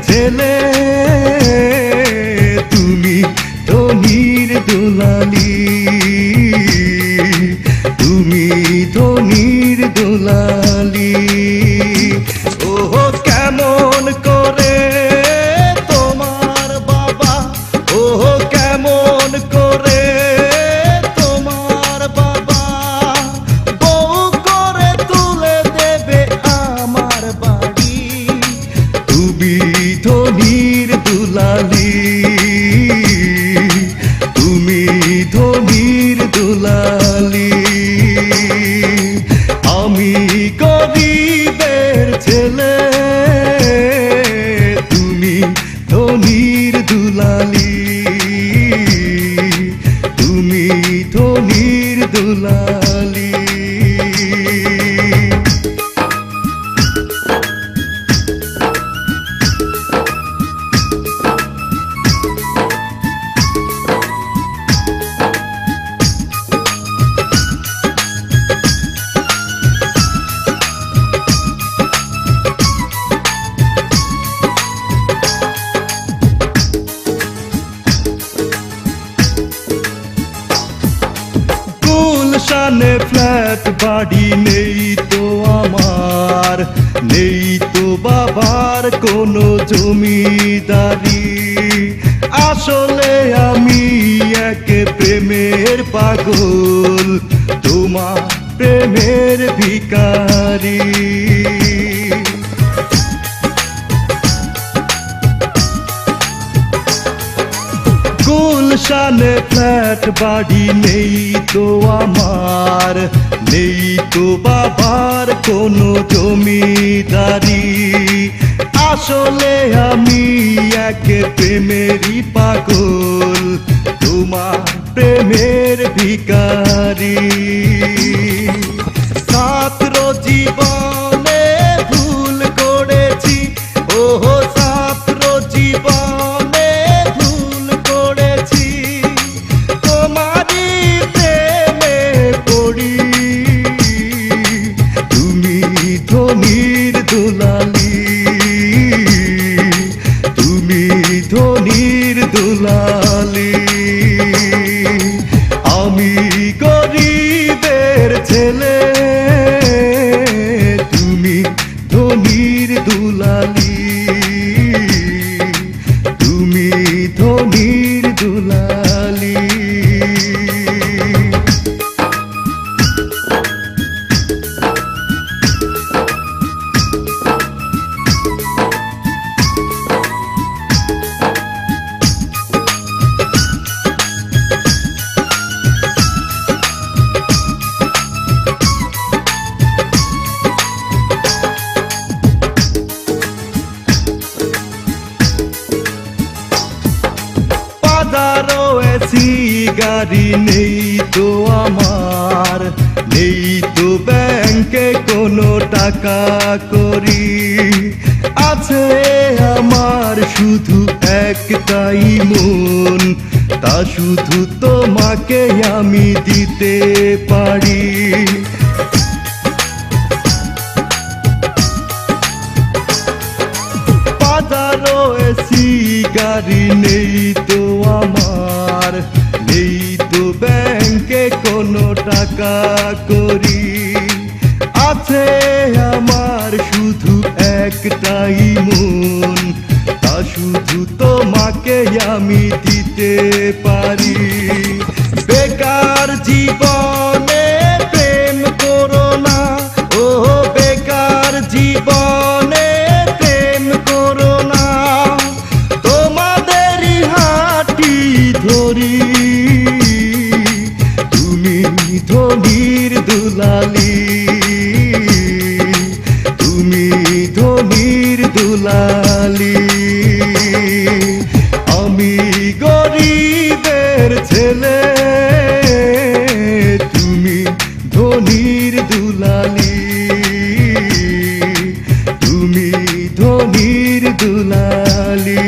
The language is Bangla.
ছেলে, তুমি ধনির দুলালি, তুমি ধনির দুলালি। ওহো কেমন করে তোমার বাবা, ওহো কেমন করে তোমার বাবা বউ করে তুলে দেবে আমার বাড়ি। তুমি ধনির দুলালি, তুমি ধনির দুলালি। আমি গরিবের ছেলে, তুমি ধনির দুলালি, তুমি ধনির দুলালি। গুলশানে ফ্ল্যাট বাড়ি নেই তো আমার, নেই তো বাবার কোনো জমিদারি। আসলে আমি এক প্রেমের পাগল, তোমার প্রেমের ভিখারি। গুলশানে ফ্ল্যাট বাড়ি নেই তো আমার, নেই তো বাবার কোনো জমিদারি। আসলে আমি এক প্রেমেরই পাগল, তোমার প্রেমের ভিখারি। ছাত্র জীবনে ভুল করেছি, ওহো ছাত্র জীবনে ভুল করেছি, তোমারই প্রেমে পড়ি। তুমি ধনির দুলালি, তুমি ধনির দুলালি। আমি গরিবের ছেলে, তুমি ধনির দুলালি, তুমি ধনির দুলালি। বাজারও এসি গাড়ি নেই তো আমার, নেই তো ব্যাংকে কোনো টাকা করি। আছে আমার শুধু একটাই মন, তা শুধু তোমাকে আমি দিতে পারি। বাজারও এসি গাড়ি নেই তো আমার, নেই তো ব্যাংকে কোনো টাকা করি। আছে আমার শুধু একটাই মন, তা শুধু তোমাকে আমি দিতে পারি। বেকার জীবনে প্রেম করো না, ও বেকার জীবনে প্রেম করো না, তোমাদেরই হাঁটি ধরি। তুমি ধনির দুলালি, তুমি ধনির দুলালি। আমি গরিবের ছেলে, তুমি ধনির দুলালি, তুমি ধনির দুলালি।